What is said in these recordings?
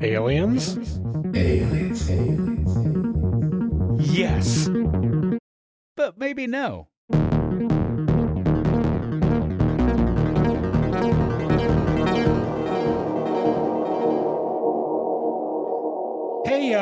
Aliens? Yes. But maybe no. Hey,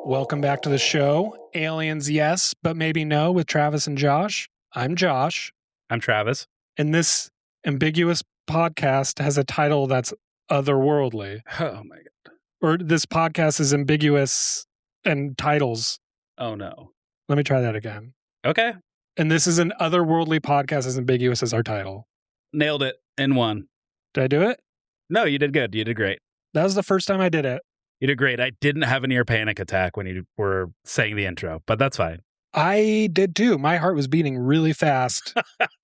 welcome back to the show. Aliens, yes, but maybe no, with Travis and Josh. I'm Josh, I'm Travis. and this ambiguous podcast has a title that's otherworldly. Oh my God. Or this podcast is ambiguous and titles. Oh no. Let me try that again. Okay. And this is an otherworldly podcast as ambiguous as our title. Nailed it in one. Did I do it? No, you did good. You did great. That was the first time I did it. You did great. I didn't have an ear panic attack when you were saying the intro, but that's fine. I did too. My heart was beating really fast.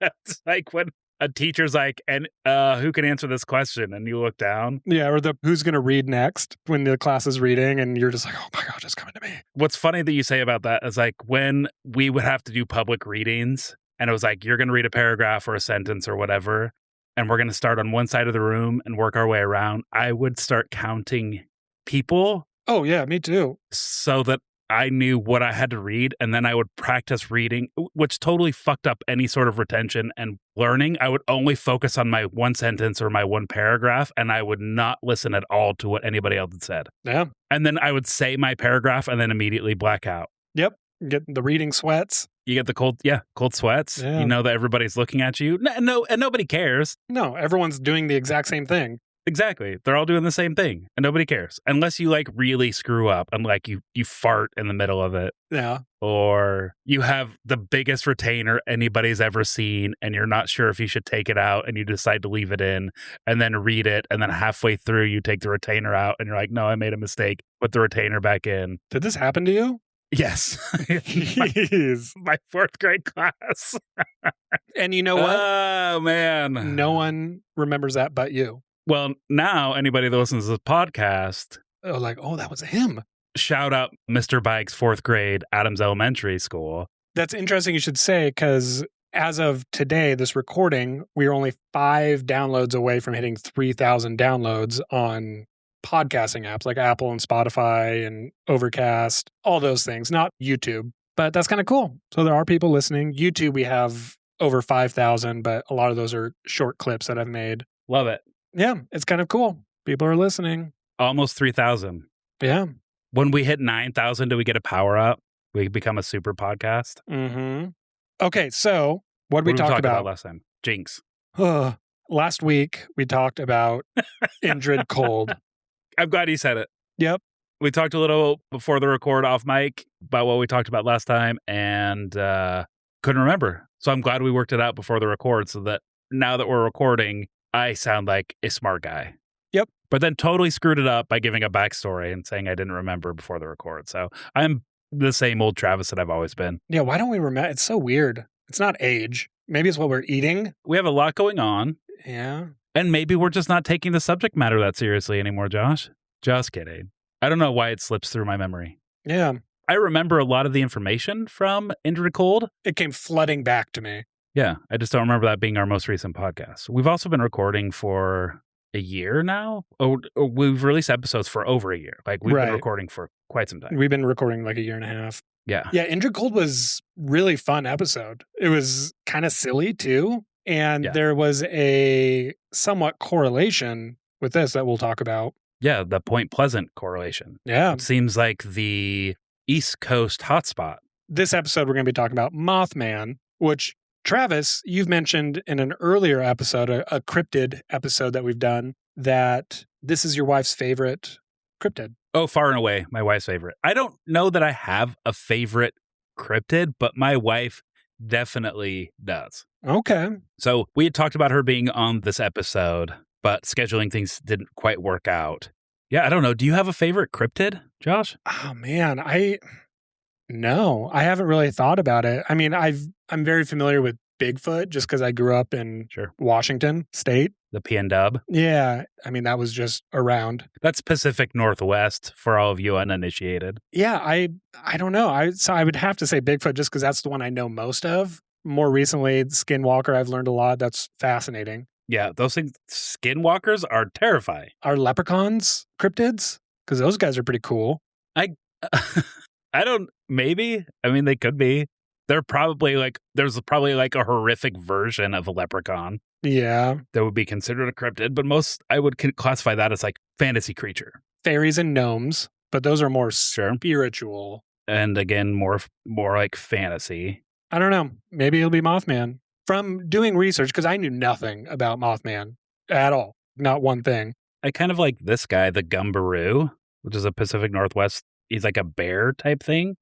It's like when a teacher's like, and who can answer this question? And you look down. Yeah, or the who's going to read next when the class is reading and you're just like, oh my God, it's coming to me. What's funny that you say about that is like when we would have to do public readings and it was like, you're going to read a paragraph or a sentence or whatever, and we're going to start on one side of the room and work our way around. I would start counting people. Oh yeah, me too. So that I knew what I had to read, and then I would practice reading, which totally fucked up any sort of retention and learning. I would only focus on my one sentence or my one paragraph, and I would not listen at all to what anybody else had said. Yeah. And then I would say my paragraph and then immediately black out. Yep. Get the reading sweats. You get the cold sweats. Yeah. You know that everybody's looking at you. No, and nobody cares. No, everyone's doing the exact same thing. Exactly. They're all doing the same thing and nobody cares. Unless you like really screw up and like you fart in the middle of it. Yeah. Or you have the biggest retainer anybody's ever seen and you're not sure if you should take it out and you decide to leave it in and then read it. And then halfway through you take the retainer out and you're like, no, I made a mistake. Put the retainer back in. Did this happen to you? Yes. Jeez. My fourth grade class. And you know what? Oh, man. No one remembers that but you. Well, now anybody that listens to this podcast, Oh, like, oh, that was him. shout out Mr. Bike's fourth grade, Adams Elementary School. That's interesting you should say, because as of today, this recording, we are only 5 downloads away from hitting 3,000 downloads on podcasting apps like Apple and Spotify and Overcast, all those things, not YouTube. But that's kind of cool. So there are people listening. YouTube, we have over 5,000, but a lot of those are short clips that I've made. Love it. Yeah, it's kind of cool. People are listening. Almost 3,000. Yeah. When we hit 9,000, do we get a power up? We become a super podcast? Mm-hmm. Okay, so what did we talk about last time? Jinx. Last week, we talked about Indrid Cold. I'm glad you said it. Yep. We talked a little before the record off mic about what we talked about last time and couldn't remember. So I'm glad we worked it out before the record so that now that we're recording, I sound like a smart guy. Yep. But then totally screwed it up by giving a backstory and saying I didn't remember before the record. So I'm the same old Travis that I've always been. Yeah, why don't we remember? It's so weird. It's not age. Maybe it's what we're eating. We have a lot going on. Yeah. And maybe we're just not taking the subject matter that seriously anymore, Josh. Just kidding. I don't know why it slips through my memory. Yeah. I remember a lot of the information from Indrid Cold. It came flooding back to me. Yeah, I just don't remember that being our most recent podcast. We've also been recording for a year now. We've released episodes for over a year. Like we've been recording for quite some time. We've been recording like a year and a half. Yeah. Yeah, Indrid Cold was really fun episode. It was kind of silly too. And there was a somewhat correlation with this that we'll talk about. Yeah, the Point Pleasant correlation. Yeah. It seems like the East Coast hotspot. This episode, we're going to be talking about Mothman, which, Travis, you've mentioned in an earlier episode, a cryptid episode that we've done, that this is your wife's favorite cryptid. Oh, far and away, my wife's favorite. I don't know that I have a favorite cryptid, but my wife definitely does. Okay. So we had talked about her being on this episode, but scheduling things didn't quite work out. Yeah, I don't know. Do you have a favorite cryptid, Josh? Oh, man. No, I haven't really thought about it. I mean, I'm very familiar with Bigfoot just because I grew up in Washington State. The PNW. Yeah. I mean, that was just around. That's Pacific Northwest for all of you uninitiated. Yeah, I don't know. So I would have to say Bigfoot just because that's the one I know most of. More recently, Skinwalker, I've learned a lot. That's fascinating. Yeah, those things, skinwalkers are terrifying. Are leprechauns cryptids? Because those guys are pretty cool. I don't, maybe. I mean, they could be. There's probably like a horrific version of a leprechaun Yeah. that would be considered a cryptid, but most, I would classify that as like fantasy creature. Fairies and gnomes, but those are more Sure. spiritual. And again, more like fantasy. I don't know. Maybe it'll be Mothman. From doing research, because I knew nothing about Mothman at all. Not one thing. I kind of like this guy, the Gumbaroo, which is a Pacific Northwest. He's like a bear type thing.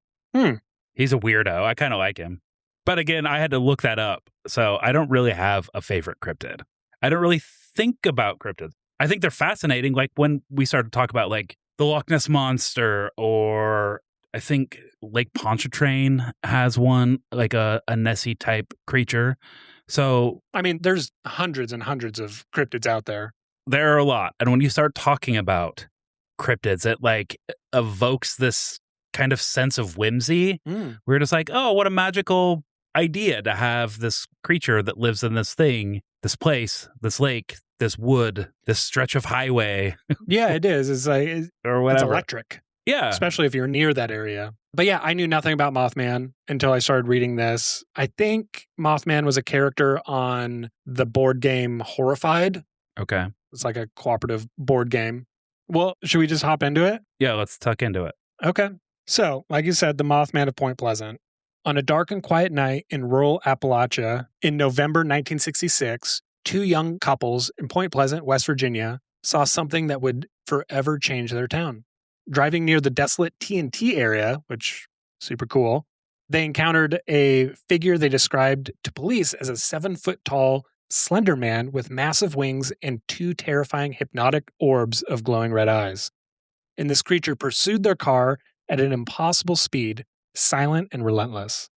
He's a weirdo. I kind of like him. But again, I had to look that up. So I don't really have a favorite cryptid. I don't really think about cryptids. I think they're fascinating. Like when we started to talk about like the Loch Ness Monster, or I think Lake Pontchartrain has one, like a Nessie type creature. So, I mean, there's hundreds and hundreds of cryptids out there. There are a lot. And when you start talking about cryptids, it like evokes this kind of sense of whimsy. We're just like, oh, what a magical idea to have this creature that lives in this thing, this place, this lake, this wood, this stretch of highway. Yeah, it is. It's like, or whatever. It's electric. Yeah. Especially if you're near that area. But yeah, I knew nothing about Mothman until I started reading this. I think Mothman was a character on the board game Horrified. Okay. It's like a cooperative board game. Well, should we just hop into it? Yeah, let's tuck into it. Okay. So, like you said, the Mothman of Point Pleasant. On a dark and quiet night in rural Appalachia in November 1966, two young couples in Point Pleasant, West Virginia, saw something that would forever change their town. Driving near the desolate TNT area, which super cool, they encountered a figure they described to police as a 7-foot tall, slender man with massive wings and two terrifying hypnotic orbs of glowing red eyes. And this creature pursued their car at an impossible speed, silent and relentless.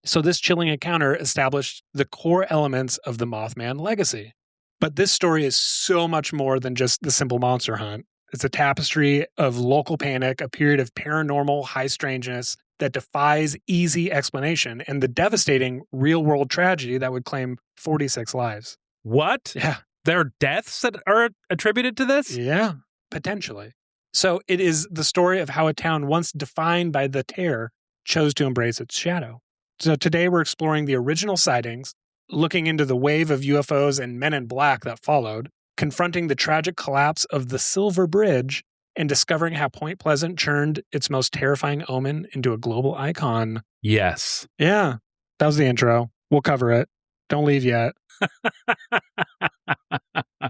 So this chilling encounter established the core elements of the Mothman legacy. But this story is so much more than just the simple monster hunt. It's a tapestry of local panic, a period of paranormal high strangeness that defies easy explanation, and the devastating real-world tragedy that would claim 46 lives. What? Yeah. There are deaths that are attributed to this? Yeah, potentially. So it is the story of how a town once defined by the terror chose to embrace its shadow. So today we're exploring the original sightings, looking into the wave of UFOs and Men in Black that followed, confronting the tragic collapse of the Silver Bridge, and discovering how Point Pleasant churned its most terrifying omen into a global icon. Yes. Yeah, that was the intro. We'll cover it. Don't leave yet.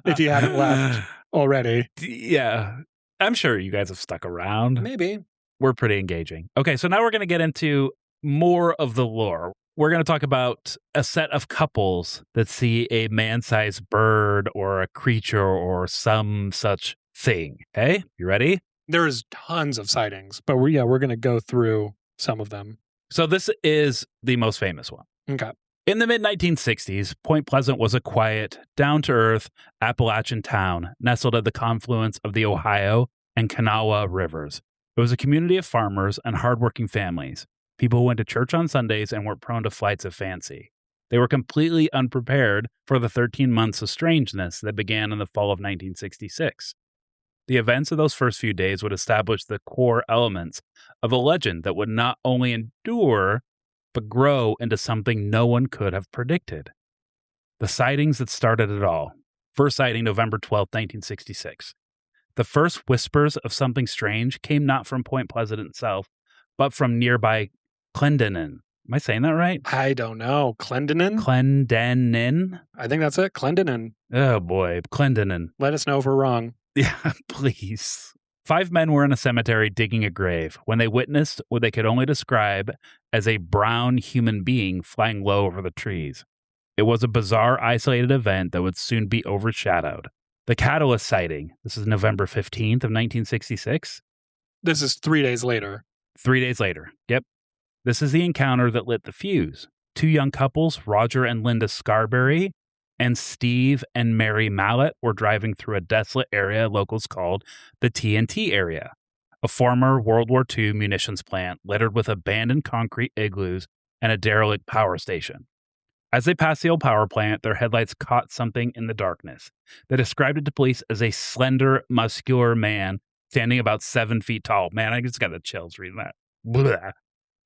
If you haven't left already. Yeah. I'm sure you guys have stuck around. Maybe. We're pretty engaging. Okay, so now we're going to get into more of the lore. We're going to talk about a set of couples that see a man-sized bird or a creature or some such thing. Okay, you ready? There's tons of sightings, but we're going to go through some of them. So this is the most famous one. Okay. In the mid-1960s, Point Pleasant was a quiet, down-to-earth Appalachian town nestled at the confluence of the Ohio and Kanawha rivers. It was a community of farmers and hardworking families. People who went to church on Sundays and were prone to flights of fancy. They were completely unprepared for the 13 months of strangeness that began in the fall of 1966. The events of those first few days would establish the core elements of a legend that would not only endure, but grow into something no one could have predicted. The sightings that started it all. First sighting, November 12, 1966. The first whispers of something strange came not from Point Pleasant itself, but from nearby Clendenin. Am I saying that right? I don't know. Clendenin? Clendenin? I think that's it. Clendenin. Oh boy, Clendenin. Let us know if we're wrong. Yeah, please. 5 men were in a cemetery digging a grave when they witnessed what they could only describe as a brown human being flying low over the trees. It was a bizarre, isolated event that would soon be overshadowed. The Catalyst sighting. This is November 15th of 1966. This is 3 days later. 3 days later. Yep. This is the encounter that lit the fuse. 2 young couples, Roger and Linda Scarberry, and Steve and Mary Mallet, were driving through a desolate area locals called the TNT area, a former World War II munitions plant littered with abandoned concrete igloos and a derelict power station. As they passed the old power plant, their headlights caught something in the darkness. They described it to police as a slender, muscular man standing about 7 feet tall. Man, I just got the chills reading that. Blah.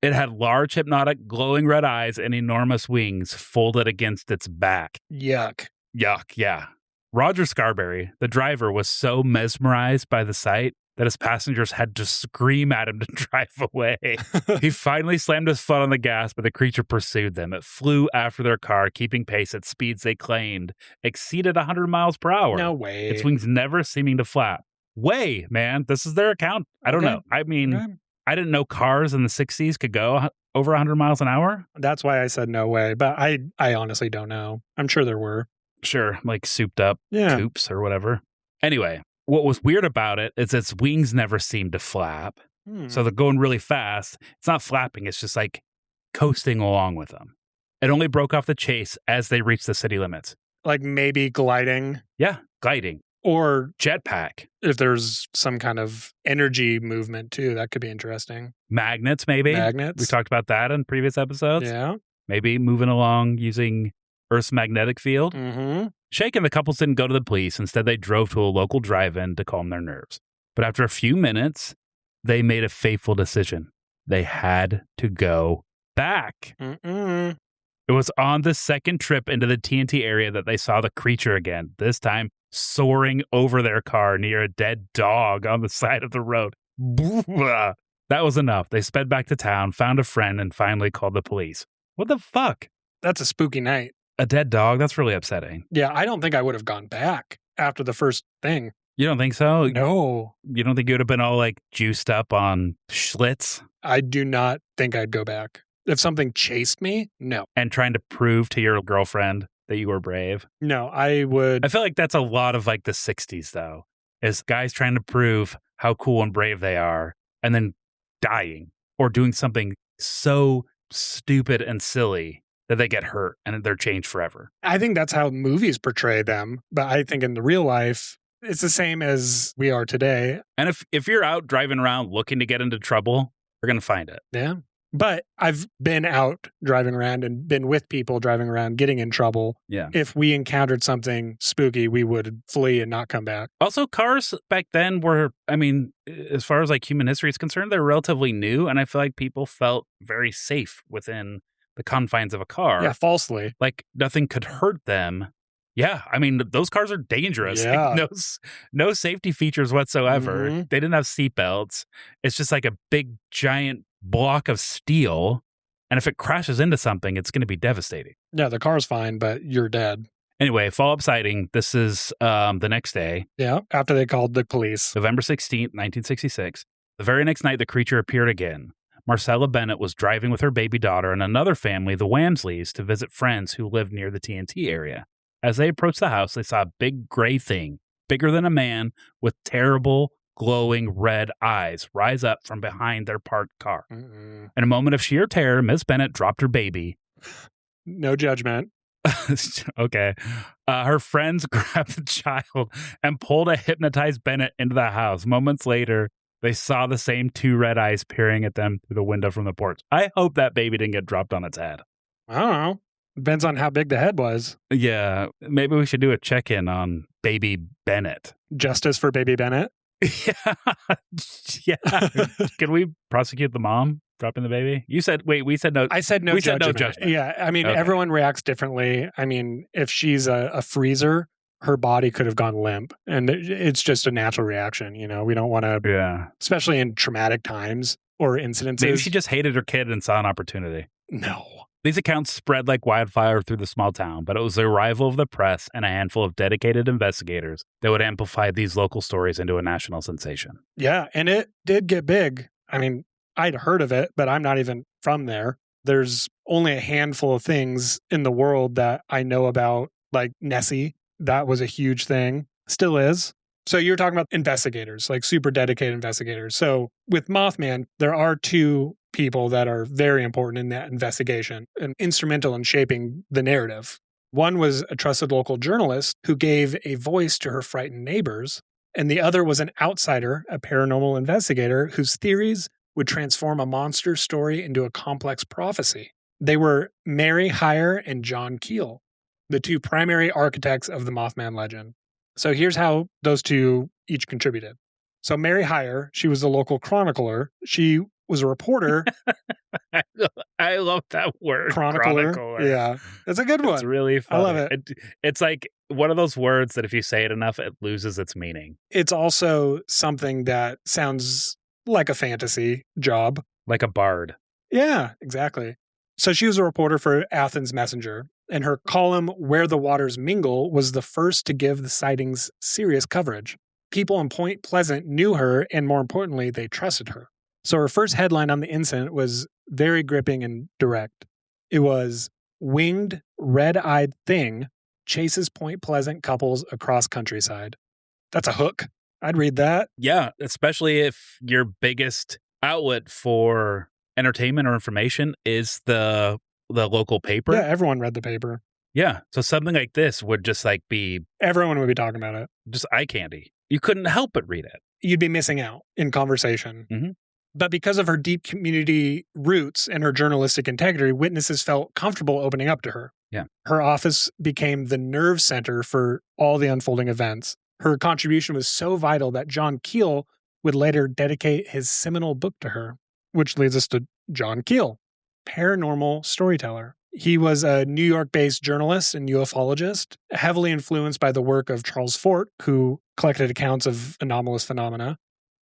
It had large, hypnotic, glowing red eyes and enormous wings folded against its back. Yuck. Yuck, yeah. Roger Scarberry, the driver, was so mesmerized by the sight that his passengers had to scream at him to drive away. He finally slammed his foot on the gas, but the creature pursued them. It flew after their car, keeping pace at speeds they claimed exceeded 100 miles per hour. No way. Its wings never seeming to flap. Way, man. This is their account. I don't know. I mean, I didn't know cars in the 60s could go over 100 miles an hour. That's why I said no way, but I honestly don't know. I'm sure there were. Sure, like souped up coops or whatever. Anyway, what was weird about it is its wings never seemed to flap. So they're going really fast. It's not flapping. It's just like coasting along with them. It only broke off the chase as they reached the city limits. Like maybe gliding. Yeah, gliding. Or jetpack. If there's some kind of energy movement too, that could be interesting. Magnets, maybe. Magnets. We talked about that in previous episodes. Yeah. Maybe moving along using Earth's magnetic field. Mm-hmm. Shaken, the couples didn't go to the police. Instead, they drove to a local drive-in to calm their nerves. But after a few minutes, they made a fateful decision. They had to go back. Mm-mm. It was on the second trip into the TNT area that they saw the creature again, this time soaring over their car near a dead dog on the side of the road. That was enough. They sped back to town, found a friend, and finally called the police. What the fuck? That's a spooky night. A dead dog? That's really upsetting. Yeah, I don't think I would have gone back after the first thing. You don't think so? No. You don't think you would have been all like juiced up on Schlitz? I do not think I'd go back. If something chased me, no. And trying to prove to your girlfriend that you were brave? No, I would. I feel like that's a lot of like the 60s though, is guys trying to prove how cool and brave they are and then dying or doing something so stupid and silly that they get hurt and they're changed forever. I think that's how movies portray them. But I think in the real life, it's the same as we are today. And if you're out driving around looking to get into trouble, you're going to find it. Yeah. But I've been out driving around and been with people driving around getting in trouble. Yeah. If we encountered something spooky, we would flee and not come back. Also, cars back then were, I mean, as far as like human history is concerned, they're relatively new. And I feel like people felt very safe within the confines of a car. Yeah, falsely. Like nothing could hurt them. Yeah, I mean, those cars are dangerous. Yeah. Like, no safety features whatsoever. Mm-hmm. They didn't have seatbelts. It's just like a big, giant block of steel. And if it crashes into something, it's going to be devastating. Yeah, the car's fine, but you're dead. Anyway, follow-up sighting. This is the next day. Yeah, after they called the police. November 16th, 1966. The very next night, the creature appeared again. Marcella Bennett was driving with her baby daughter and another family, the Wamsleys, to visit friends who lived near the TNT area. As they approached the house, they saw a big gray thing, bigger than a man, with terrible, glowing red eyes, rise up from behind their parked car. Mm-mm. In a moment of sheer terror, Miss Bennett dropped her baby. No judgment. Okay. Her friends grabbed the child and pulled a hypnotized Bennett into the house. Moments later, they saw the same two red eyes peering at them through the window from the porch. I hope that baby didn't get dropped on its head. I don't know. Depends on how big the head was. Yeah, maybe we should do a check-in on baby Bennett. Justice for baby Bennett? Yeah. Yeah. Can we prosecute the mom dropping the baby? You said, wait, we said no. I said no we judgment. said no judgment. Yeah, I mean, Okay. Everyone reacts differently. I mean, if she's a freezer, her body could have gone limp. And it's just a natural reaction. You know, we don't want to, Yeah. especially in traumatic times or incidences. Maybe she just hated her kid and saw an opportunity. No. These accounts spread like wildfire through the small town, but it was the arrival of the press and a handful of dedicated investigators that would amplify these local stories into a national sensation. Yeah, and it did get big. I mean, I'd heard of it, but I'm not even from there. There's only a handful of things in the world that I know about, like Nessie. That was a huge thing. Still is. So you're talking about investigators, like super dedicated investigators. So with Mothman, there are two people that are very important in that investigation and instrumental in shaping the narrative. One was a trusted local journalist who gave a voice to her frightened neighbors, and the other was an outsider, a paranormal investigator whose theories would transform a monster story into a complex prophecy. They were Mary Hyre and John Keel, the two primary architects of the Mothman legend. So here's how those two each contributed. So Mary Hyre, she was a local chronicler. She was a reporter. I love that word. Chronicler. Yeah, that's a good one. It's really funny. I love it. It's like one of those words that if you say it enough, it loses its meaning. It's also something that sounds like a fantasy job. Like a bard. Yeah, exactly. So she was a reporter for Athens Messenger, and her column, Where the Waters Mingle, was the first to give the sightings serious coverage. People in Point Pleasant knew her, and more importantly, they trusted her. So her first headline on the incident was very gripping and direct. It was, Winged, Red-Eyed Thing Chases Point Pleasant Couples Across Countryside. That's a hook. I'd read that. Yeah, especially if your biggest outlet for entertainment or information is the local paper. Yeah, everyone read the paper. Yeah, so something like this would just like be... Everyone would be talking about it. Just eye candy. You couldn't help but read it. You'd be missing out in conversation. Mm-hmm. But because of her deep community roots and her journalistic integrity, witnesses felt comfortable opening up to her. Yeah. Her office became the nerve center for all the unfolding events. Her contribution was so vital that John Keel would later dedicate his seminal book to her, which leads us to John Keel, paranormal storyteller. He was a New York-based journalist and ufologist, heavily influenced by the work of Charles Fort, who collected accounts of anomalous phenomena.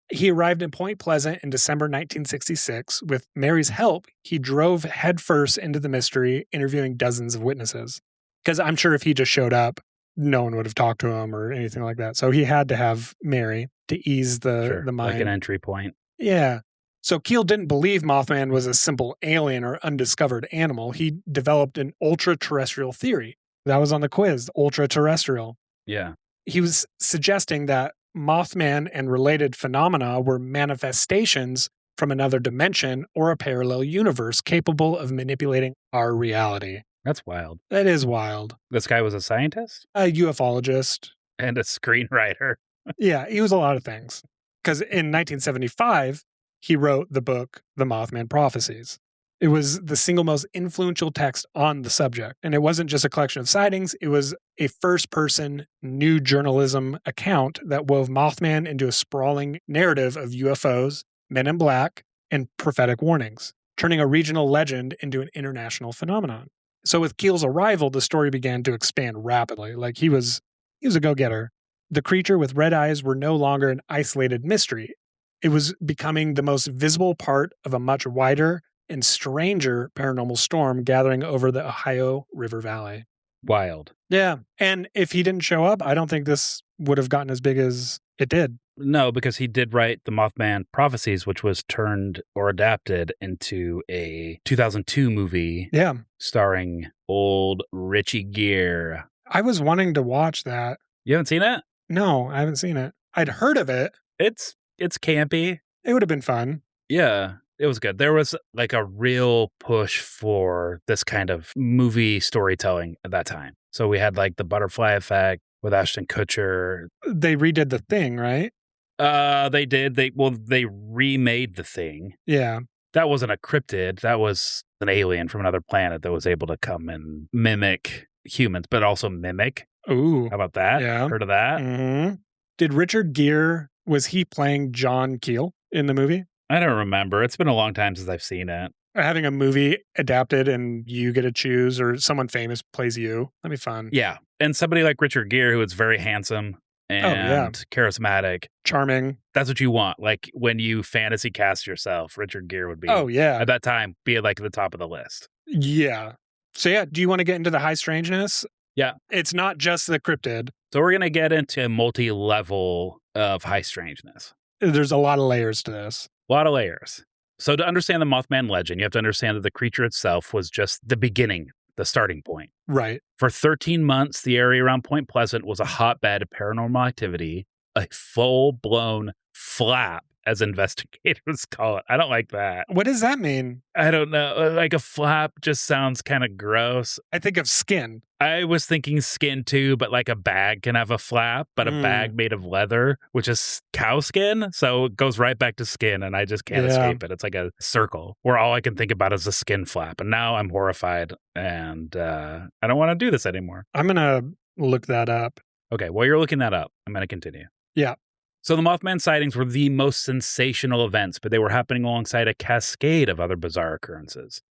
He arrived in Point Pleasant in December 1966. With Mary's help, he drove headfirst into the mystery, interviewing dozens of witnesses. Because I'm sure if he just showed up, no one would have talked to him or anything like that. So he had to have Mary to ease the mind. Like an entry point. Yeah. So Keel didn't believe Mothman was a simple alien or undiscovered animal. He developed an ultra-terrestrial theory. That was on the quiz, ultra-terrestrial. Yeah. He was suggesting that Mothman and related phenomena were manifestations from another dimension or a parallel universe capable of manipulating our reality. That's wild. That is wild. This guy was a scientist? A ufologist. And a screenwriter. Yeah, he was a lot of things. Because in 1975, he wrote the book, The Mothman Prophecies. It was the single most influential text on the subject. And it wasn't just a collection of sightings. It was a first-person new journalism account that wove Mothman into a sprawling narrative of UFOs, men in black, and prophetic warnings, turning a regional legend into an international phenomenon. So with Keel's arrival, the story began to expand rapidly. Like he was a go-getter. The creature with red eyes were no longer an isolated mystery. It was becoming the most visible part of a much wider and stranger paranormal storm gathering over the Ohio River Valley. Wild. Yeah. And if he didn't show up, I don't think this would have gotten as big as it did. No, because he did write the Mothman Prophecies, which was turned or adapted into a 2002 movie. Yeah. Starring old Richie Gere. I was wanting to watch that. You haven't seen it? No, I haven't seen it. I'd heard of it. It's campy. It would have been fun. Yeah. It was good. There was like a real push for this kind of movie storytelling at that time. So we had like the Butterfly Effect with Ashton Kutcher. They redid The Thing, right? They did. They remade The Thing. Yeah. That wasn't a cryptid. That was an alien from another planet that was able to come and mimic humans, but also mimic. Ooh. How about that? Yeah. Heard of that? Mm-hmm. Did Richard Gere, was he playing John Keel in the movie? I don't remember. It's been a long time since I've seen it. Having a movie adapted and you get to choose, or someone famous plays you. That'd be fun. Yeah. And somebody like Richard Gere, who is very handsome and charismatic. Charming. That's what you want. Like when you fantasy cast yourself, Richard Gere would be, at that time, be like at the top of the list. Yeah. So yeah, do you want to get into the high strangeness? Yeah. It's not just the cryptid. So we're going to get into a multi-level of high strangeness. There's a lot of layers to this. A lot of layers. So to understand the Mothman legend, you have to understand that the creature itself was just the beginning, the starting point. Right. For 13 months, the area around Point Pleasant was a hotbed of paranormal activity, a full-blown flap as investigators call it. I don't like that. What does that mean? I don't know. Like a flap just sounds kind of gross. I think of skin. I was thinking skin too, but like a bag can have a flap, but a bag made of leather, which is cow skin. So it goes right back to skin, and I just can't escape it. It's like a circle where all I can think about is a skin flap. And now I'm horrified, and I don't want to do this anymore. I'm going to look that up. Okay, while you're looking that up, I'm going to continue. Yeah. So the Mothman sightings were the most sensational events, but they were happening alongside a cascade of other bizarre occurrences.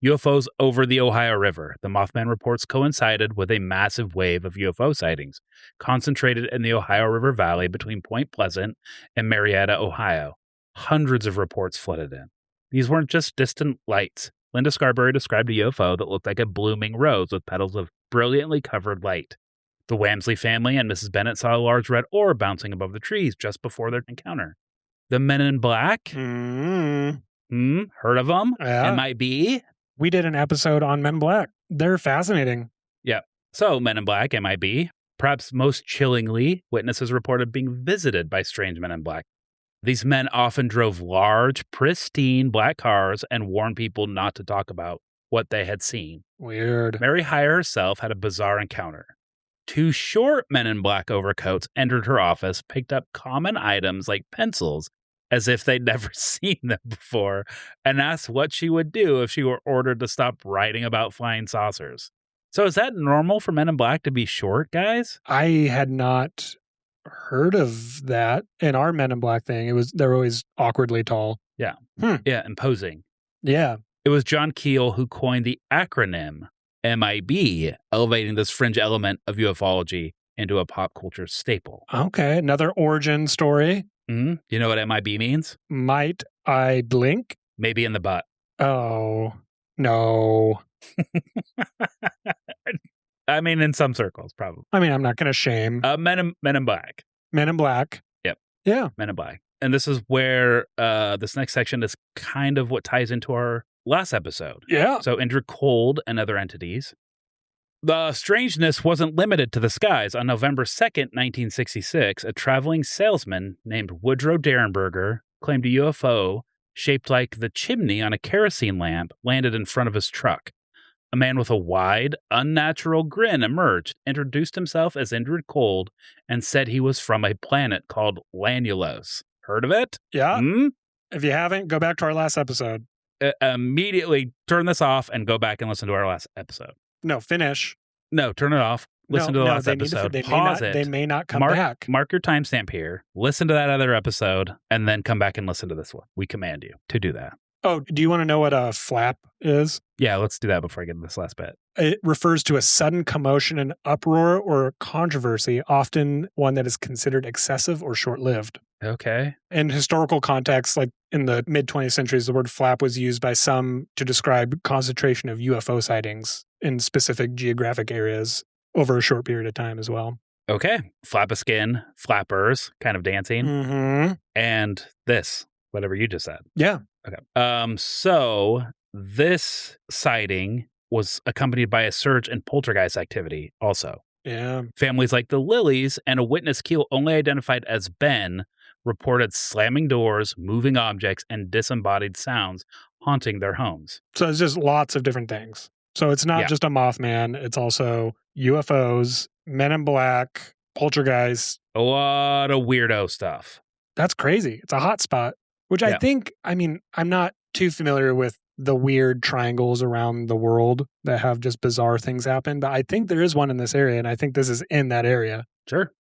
UFOs over the Ohio River. The Mothman reports coincided with a massive wave of UFO sightings, concentrated in the Ohio River Valley between Point Pleasant and Marietta, Ohio. Hundreds of reports flooded in. These weren't just distant lights. Linda Scarberry described a UFO that looked like a blooming rose with petals of brilliantly covered light. The Wamsley family and Mrs. Bennett saw a large red orb bouncing above the trees just before their encounter. The Men in Black? Heard of them? Yeah. MIB? We did an episode on Men in Black. They're fascinating. Yeah. So, Men in Black, MIB. Perhaps most chillingly, witnesses reported being visited by strange men in black. These men often drove large, pristine black cars and warned people not to talk about what they had seen. Weird. Mary Hyre herself had a bizarre encounter. 2 short men in black overcoats entered her office, picked up common items like pencils as if they'd never seen them before, and asked what she would do if she were ordered to stop writing about flying saucers. So is that normal for men in black to be short, guys? I had not heard of that in our Men in Black thing. They're always awkwardly tall. Yeah. Yeah, imposing. Yeah. It was John Keel who coined the acronym MIB, elevating this fringe element of ufology into a pop culture staple. Okay, another origin story. You know what MIB means? Might I blink? Maybe in the butt. Oh, no. I mean, in some circles, probably. I mean, I'm not going to shame. Men in Black. Men in Black. Yep. Yeah. Men in Black. And this is where this next section is kind of what ties into our last episode. Yeah. So Indrid Cold and other entities. The strangeness wasn't limited to the skies. On November 2nd, 1966, a traveling salesman named Woodrow Derenberger claimed a UFO shaped like the chimney on a kerosene lamp landed in front of his truck. A man with a wide, unnatural grin emerged, introduced himself as Indrid Cold, and said he was from a planet called Lanulos. Heard of it? Yeah. If you haven't, go back to our last episode. Immediately turn this off and go back and listen to our last episode. No, finish. No, turn it off. Listen to the last episode. Pause it. They may not come mark, back. Mark your timestamp here. Listen to that other episode, and then come back and listen to this one. We command you to do that. Oh, do you want to know what a flap is? Yeah, let's do that before I get to this last bit. It refers to a sudden commotion and uproar or controversy, often one that is considered excessive or short-lived. Okay. In historical context, like in the mid-20th centuries, the word flap was used by some to describe concentration of UFO sightings in specific geographic areas over a short period of time as well. Okay. Flap a skin, flappers, kind of dancing, and this, whatever you just said. Yeah. Okay. So this sighting was accompanied by a surge in poltergeist activity also. Yeah. Families like the Lillys and a witness Keel only identified as Ben reported slamming doors, moving objects, and disembodied sounds haunting their homes. So it's just lots of different things. So it's not just a Mothman. It's also UFOs, Men in Black, poltergeists. A lot of weirdo stuff. That's crazy. It's a hot spot, which I think, I mean, I'm not too familiar with the weird triangles around the world that have just bizarre things happen, but I think there is one in this area, and I think this is in that area. Sure.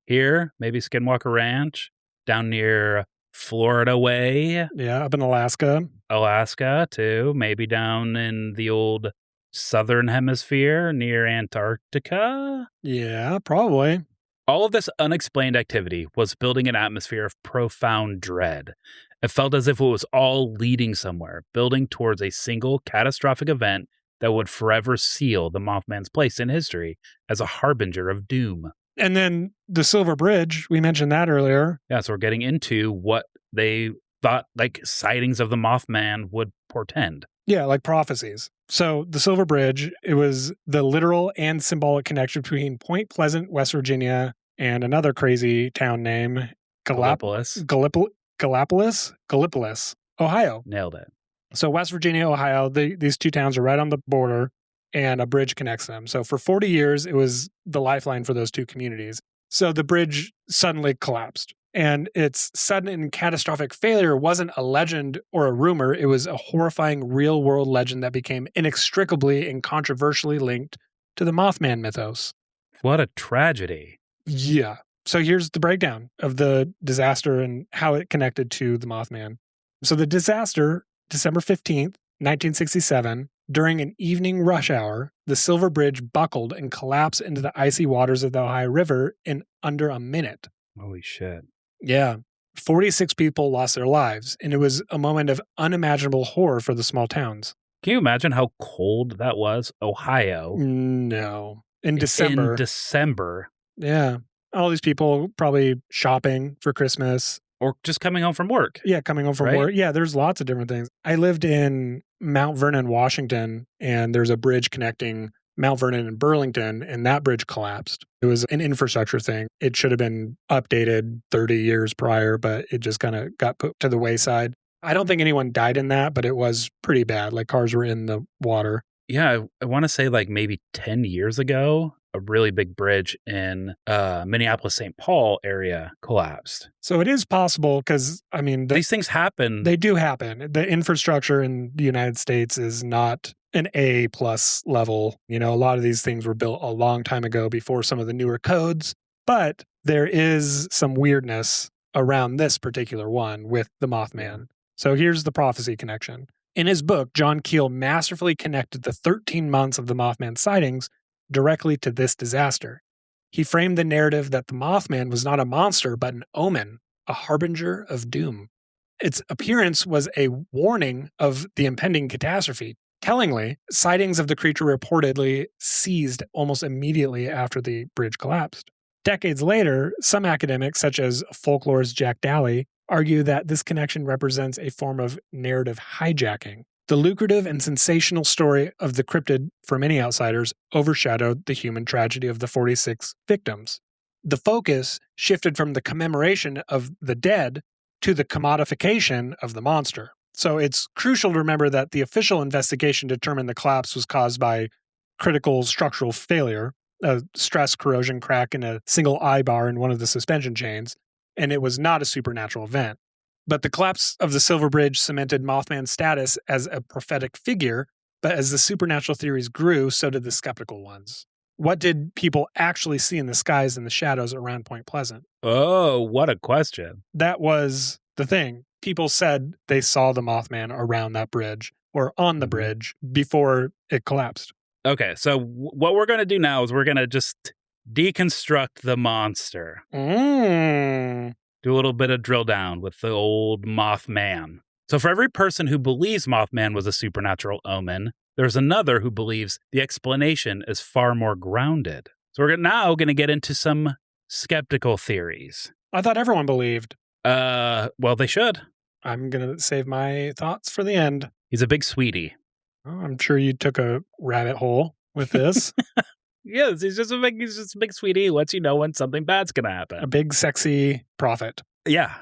Here, maybe Skinwalker Ranch, down near Florida way. Yeah, up in Alaska. Alaska, too. Maybe down in the old southern hemisphere near Antarctica. Yeah, probably. All of this unexplained activity was building an atmosphere of profound dread. It felt as if it was all leading somewhere, building towards a single catastrophic event that would forever seal the Mothman's place in history as a harbinger of doom. And then the Silver Bridge, we mentioned that earlier. Yeah, so we're getting into what they thought like sightings of the Mothman would portend. Yeah, like prophecies. So the Silver Bridge, it was the literal and symbolic connection between Point Pleasant, West Virginia, and another crazy town name, Gallipolis. Gallipolis, Ohio. Nailed it. So West Virginia, Ohio, these two towns are right on the border, and a bridge connects them. So for 40 years, it was the lifeline for those two communities. So the bridge suddenly collapsed. And its sudden and catastrophic failure wasn't a legend or a rumor. It was a horrifying real-world legend that became inextricably and controversially linked to the Mothman mythos. What a tragedy. Yeah. So here's the breakdown of the disaster and how it connected to the Mothman. So the disaster, December 15th, 1967, during an evening rush hour, the Silver Bridge buckled and collapsed into the icy waters of the Ohio River in under a minute. Holy shit. Yeah. 46 people lost their lives, and it was a moment of unimaginable horror for the small towns. Can you imagine how cold that was? Ohio. No. In December. In December. Yeah. All these people probably shopping for Christmas. Or just coming home from work. Yeah, coming home from work. Yeah, there's lots of different things. I lived in Mount Vernon, Washington, and there's a bridge connecting Mount Vernon and Burlington, and that bridge collapsed. It was an infrastructure thing. It should have been updated 30 years prior, but it just kind of got put to the wayside. I don't think anyone died in that, but it was pretty bad. Like cars were in the water. Yeah, I want to say like maybe 10 years ago, a really big bridge in Minneapolis, St. Paul area collapsed. So it is possible because, I mean... these things happen. They do happen. The infrastructure in the United States is not an A-plus level. You know, a lot of these things were built a long time ago before some of the newer codes. But there is some weirdness around this particular one with the Mothman. So here's the prophecy connection. In his book, John Keel masterfully connected the 13 months of the Mothman sightings directly to this disaster. He framed the narrative that the Mothman was not a monster, but an omen, a harbinger of doom. Its appearance was a warning of the impending catastrophe. Tellingly, sightings of the creature reportedly ceased almost immediately after the bridge collapsed. Decades later, some academics, such as folklorist Jack Daly, argue that this connection represents a form of narrative hijacking. The lucrative and sensational story of the cryptid, for many outsiders, overshadowed the human tragedy of the 46 victims. The focus shifted from the commemoration of the dead to the commodification of the monster. So it's crucial to remember that the official investigation determined the collapse was caused by critical structural failure, a stress corrosion crack in a single eye bar in one of the suspension chains, and it was not a supernatural event. But the collapse of the Silver Bridge cemented Mothman's status as a prophetic figure, but as the supernatural theories grew, so did the skeptical ones. What did people actually see in the skies and the shadows around Point Pleasant? Oh, what a question. That was the thing. People said they saw the Mothman around that bridge or on the bridge before it collapsed. Okay, so what we're going to do now is we're going to just deconstruct the monster. Do a little bit of drill down with the old Mothman. So for every person who believes Mothman was a supernatural omen, there's another who believes the explanation is far more grounded. So we're now going to get into some skeptical theories. I thought everyone believed. Well, they should. I'm going to save my thoughts for the end. He's a big sweetie. Oh, I'm sure you took a rabbit hole with this. Yes, he's just a big sweetie who lets you know when something bad's going to happen. A big, sexy prophet. Yeah.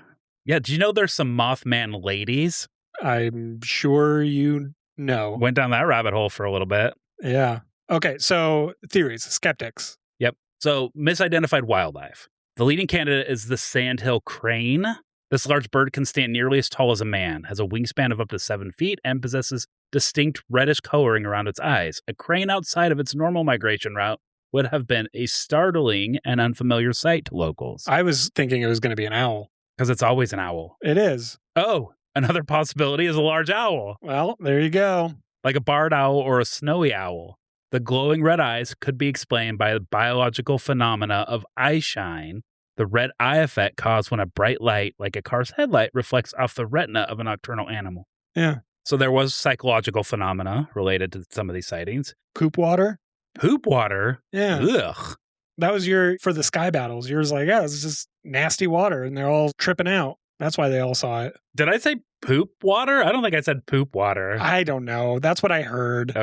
Yeah, do you know there's some Mothman ladies? I'm sure you know. Went down that rabbit hole for a little bit. Yeah. Okay, so theories, skeptics. Yep. So misidentified wildlife. The leading candidate is the Sandhill crane. This large bird can stand nearly as tall as a man, has a wingspan of up to 7 feet, and possesses distinct reddish coloring around its eyes. A crane outside of its normal migration route would have been a startling and unfamiliar sight to locals. I was thinking it was going to be an owl. Because it's always an owl. It is. Oh, another possibility is a large owl. Well, there you go. Like a barred owl or a snowy owl. The glowing red eyes could be explained by the biological phenomena of eye shine, the red eye effect caused when a bright light, like a car's headlight, reflects off the retina of a nocturnal animal. Yeah. So there was psychological phenomena related to some of these sightings. Poop water? Poop water? Yeah. Ugh. That was for the sky battles. Yours like, yeah, it's just nasty water, and they're all tripping out. That's why they all saw it. Did I say poop water? I don't think I said poop water. I don't know. That's what I heard.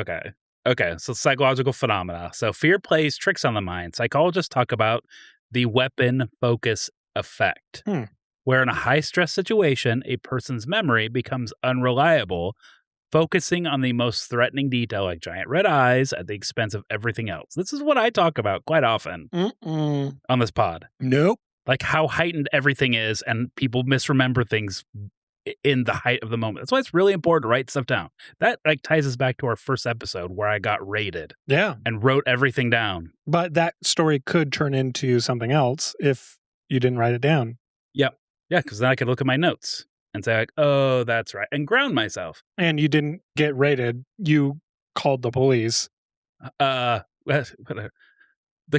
Okay, so psychological phenomena. So fear plays tricks on the mind. Psychologists talk about the weapon focus effect. where in a high-stress situation, a person's memory becomes unreliable, focusing on the most threatening detail like giant red eyes at the expense of everything else. This is what I talk about quite often on this pod. Nope. Like how heightened everything is and people misremember things in the height of the moment. That's why it's really important to write stuff down. That like ties us back to our first episode where I got rated. Yeah. And wrote everything down. But that story could turn into something else if you didn't write it down. Yep. Yeah, because then I could look at my notes and say like, oh, that's right. And ground myself. And you didn't get rated. You called the police. The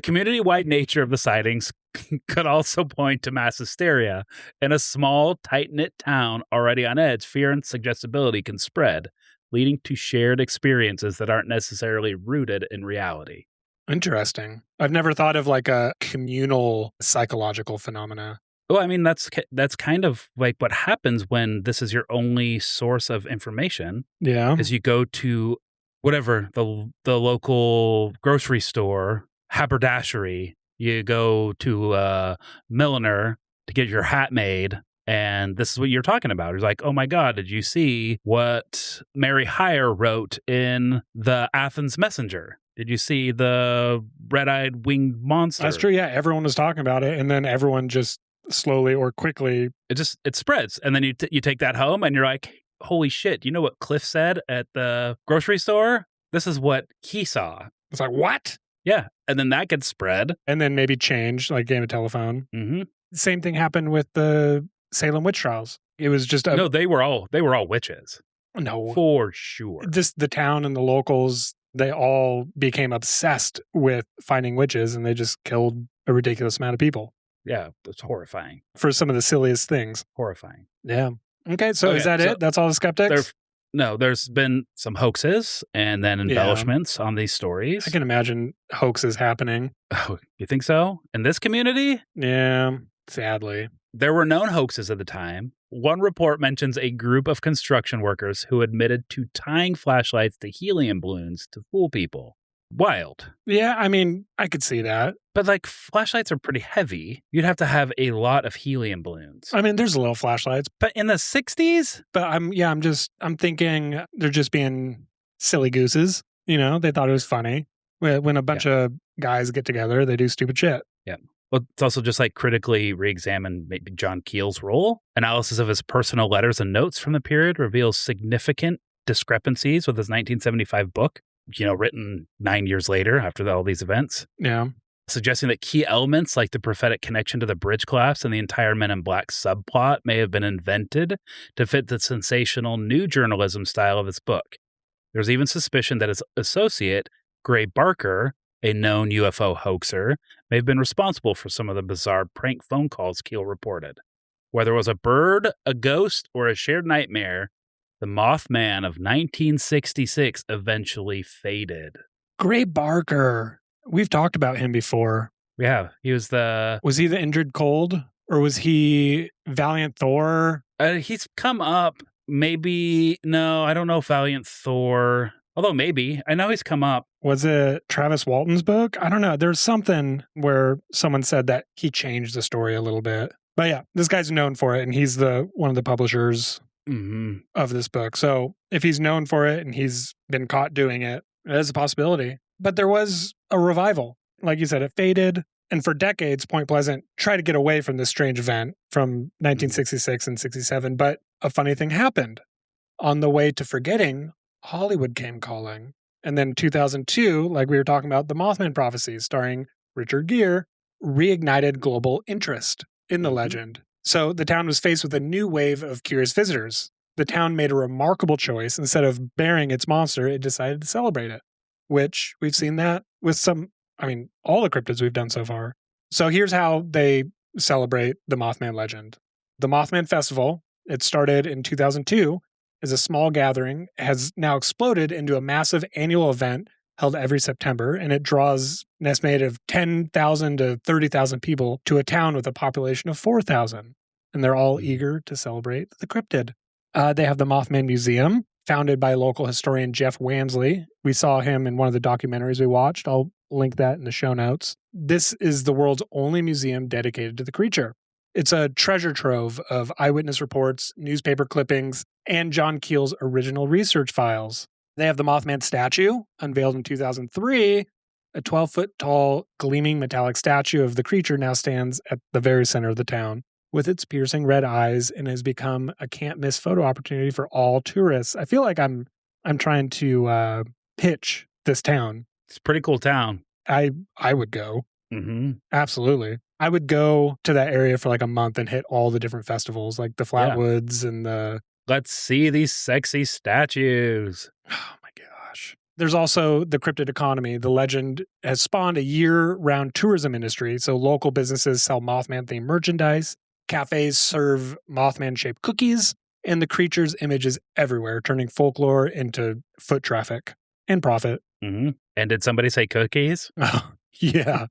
community-wide nature of the sightings could also point to mass hysteria. In a small, tight-knit town already on edge, fear and suggestibility can spread, leading to shared experiences that aren't necessarily rooted in reality. Interesting. I've never thought of like a communal psychological phenomena. Well, I mean, that's kind of like what happens when this is your only source of information. Yeah. Is you go to whatever, the local grocery store, haberdashery, you go to a milliner to get your hat made, and this is what you're talking about. It's like, oh my God, did you see what Mary Hyre wrote in the Athens Messenger? Did you see the red-eyed winged monster? That's true, yeah. Everyone was talking about it, and then everyone just slowly or quickly... It spreads, and then you take that home, and you're like, holy shit, you know what Cliff said at the grocery store? This is what he saw. It's like, what? Yeah, and then that gets spread. And then maybe change, like Game of Telephone. Mm-hmm. Same thing happened with the Salem witch trials. It was just No, they were all witches. No. For sure. Just the town and the locals, they all became obsessed with finding witches, and they just killed a ridiculous amount of people. Yeah, it's horrifying. For some of the silliest things. Horrifying. Yeah. Okay, so is that it? That's all the skeptics? There's been some hoaxes and then embellishments on these stories. I can imagine hoaxes happening. Oh, you think so? In this community? Yeah, sadly. There were known hoaxes at the time. One report mentions a group of construction workers who admitted to tying flashlights to helium balloons to fool people. Wild. Yeah, I mean, I could see that. But like flashlights are pretty heavy. You'd have to have a lot of helium balloons. I mean, there's little flashlights. But in the 60s? But I'm thinking they're just being silly gooses. You know, they thought it was funny. When a bunch of guys get together, they do stupid shit. Yeah. Well, it's also just like critically re-examine maybe John Keel's role. Analysis of his personal letters and notes from the period reveals significant discrepancies with his 1975 book, written 9 years later after all these events. Yeah. Suggesting that key elements like the prophetic connection to the bridge collapse and the entire Men in Black subplot may have been invented to fit the sensational new journalism style of his book. There's even suspicion that his associate, Gray Barker, a known UFO hoaxer, may have been responsible for some of the bizarre prank phone calls Keel reported. Whether it was a bird, a ghost, or a shared nightmare, the Mothman of 1966 eventually faded. Gray Barker. We've talked about him before. Yeah, he was Was he the Indrid Cold? Or was he Valiant Thor? He's come up. Maybe, no, I don't know if Valiant Thor. Although maybe. I know he's come up. Was it Travis Walton's book? I don't know. There's something where someone said that he changed the story a little bit. But yeah, this guy's known for it, and he's one of the publishers of this book. So if he's known for it and he's been caught doing it, it is a possibility. But there was a revival. Like you said, it faded. And for decades, Point Pleasant tried to get away from this strange event from 1966 and 67. But a funny thing happened. On the way to forgetting, Hollywood came calling. And then 2002, like we were talking about, the Mothman Prophecies, starring Richard Gere, reignited global interest in the legend. So the town was faced with a new wave of curious visitors. The town made a remarkable choice. Instead of burying its monster, it decided to celebrate it, which we've seen that with all the cryptids we've done so far. So here's how they celebrate the Mothman legend. The Mothman Festival, it started in 2002, is a small gathering, has now exploded into a massive annual event held every September, and it draws an estimated of 10,000 to 30,000 people to a town with a population of 4,000. And they're all eager to celebrate the cryptid. They have the Mothman Museum, founded by local historian Jeff Wansley. We saw him in one of the documentaries we watched. I'll link that in the show notes. This is the world's only museum dedicated to the creature. It's a treasure trove of eyewitness reports, newspaper clippings, and John Keel's original research files. They have the Mothman statue, unveiled in 2003. A 12-foot tall, gleaming metallic statue of the creature now stands at the very center of the town with its piercing red eyes and has become a can't-miss photo opportunity for all tourists. I feel like I'm trying to pitch this town. It's a pretty cool town. I would go. Mm-hmm. Absolutely. I would go to that area for like a month and hit all the different festivals, like the Flatwoods and the... Let's see these sexy statues. Oh my gosh. There's also the cryptid economy. The legend has spawned a year-round tourism industry. So local businesses sell Mothman-themed merchandise. Cafes serve Mothman-shaped cookies. And the creature's image is everywhere, turning folklore into foot traffic and profit. Mm-hmm. And did somebody say cookies? Oh, yeah.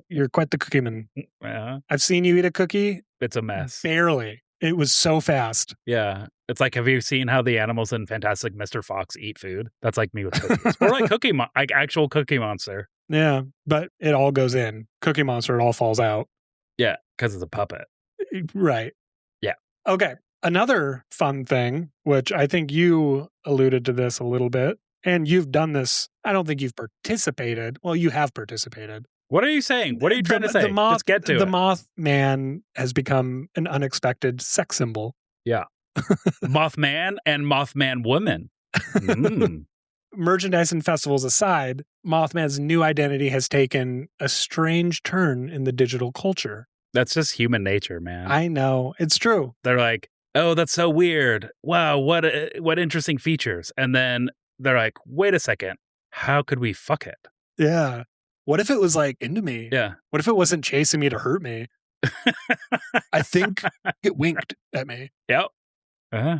You're quite the cookie man. Yeah. I've seen you eat a cookie. It's a mess. Barely. It was so fast. Yeah. It's like, have you seen how the animals in Fantastic Mr. Fox eat food? That's like me with cookies. Or like like actual Cookie Monster. Yeah, but it all goes in. Cookie Monster, it all falls out. Yeah, because it's a puppet. Right. Yeah. Okay. Another fun thing, which I think you alluded to this a little bit, and you've done this. I don't think you've participated. Well, you have participated. What are you saying? What are you trying to say? Let's get to it. The Mothman has become an unexpected sex symbol. Yeah. Mothman and Mothman woman. Mm. Merchandise and festivals aside, Mothman's new identity has taken a strange turn in the digital culture. That's just human nature, man. I know. It's true. They're like, oh, that's so weird. Wow, what interesting features. And then they're like, wait a second. How could we fuck it? Yeah. What if it was like into me? Yeah. What if it wasn't chasing me to hurt me? I think it winked at me. Yep. Uh-huh.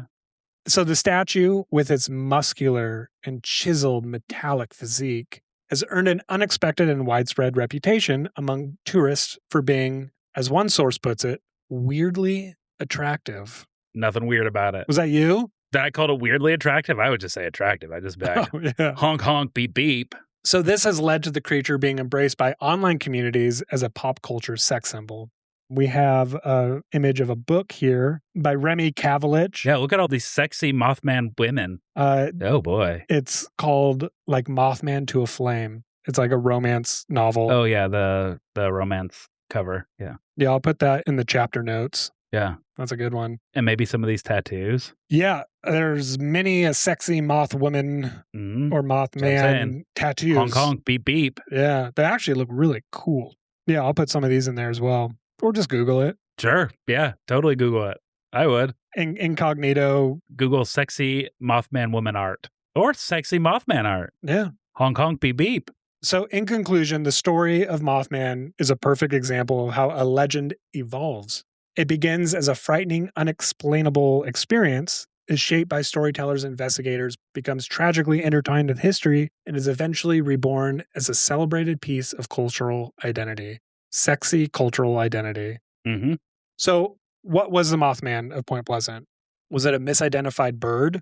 So the statue, with its muscular and chiseled metallic physique, has earned an unexpected and widespread reputation among tourists for being, as one source puts it, weirdly attractive. Nothing weird about it. Was that you? Did I call it weirdly attractive? I would just say attractive. I just be like, honk, honk, beep, beep. So this has led to the creature being embraced by online communities as a pop culture sex symbol. We have an image of a book here by Remy Cavalich. Yeah, look at all these sexy Mothman women. Oh, boy. It's called like Mothman to a Flame. It's like a romance novel. Oh, yeah, the romance cover. Yeah. Yeah, I'll put that in the chapter notes. Yeah. That's a good one. And maybe some of these tattoos. Yeah, there's many a sexy moth woman or Mothman tattoos. Honk, honk, beep, beep. Yeah, they actually look really cool. Yeah, I'll put some of these in there as well. Or just Google it. Sure. Yeah, totally Google it. I would. Incognito. Google sexy Mothman woman art. Or sexy Mothman art. Yeah. Honk, honk, beep, beep. So in conclusion, the story of Mothman is a perfect example of how a legend evolves. It begins as a frightening, unexplainable experience, is shaped by storytellers and investigators, becomes tragically intertwined with history, and is eventually reborn as a celebrated piece of cultural identity. Sexy cultural identity. Mm-hmm. So what was the Mothman of Point Pleasant? Was it a misidentified bird?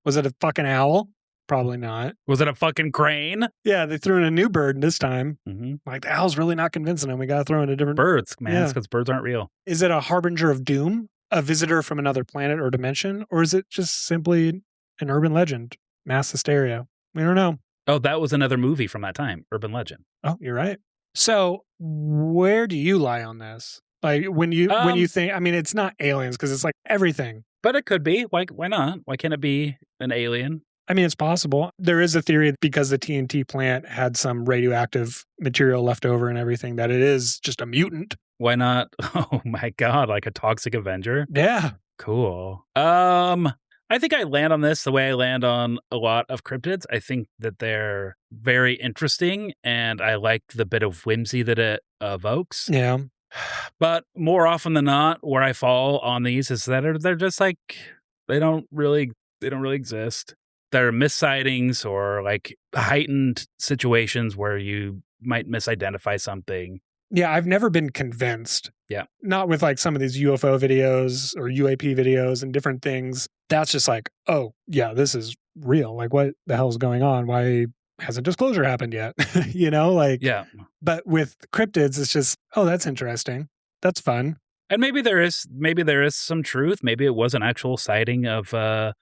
Was it a fucking owl? Probably not. Was it a fucking crane? Yeah, they threw in a new bird this time. Mm-hmm. Like, the owl's really not convincing him. We got to throw in a different... Birds, man. Yeah. It's because birds aren't real. Is it a harbinger of doom? A visitor from another planet or dimension? Or is it just simply an urban legend? Mass hysteria? We don't know. Oh, that was another movie from that time. Urban Legend. Oh, you're right. So where do you lie on this? Like when you think, I mean, it's not aliens because it's like everything. But it could be. Why not? Why can't it be an alien? I mean, it's possible. There is a theory because the TNT plant had some radioactive material left over and everything that it is just a mutant. Why not? Oh my God, like a toxic Avenger? Yeah. Cool. I think I land on this the way I land on a lot of cryptids. I think that they're very interesting and I like the bit of whimsy that it evokes. Yeah. But more often than not, where I fall on these is that they're just like, they don't really exist. They're missightings or like heightened situations where you might misidentify something. Yeah, I've never been convinced. Yeah. Not with like some of these UFO videos or UAP videos and different things. That's just like, oh, yeah, this is real. Like, what the hell is going on? Why hasn't disclosure happened yet? You know, like, yeah. But with cryptids, it's just, oh, that's interesting. That's fun. And maybe there is some truth. Maybe it was an actual sighting of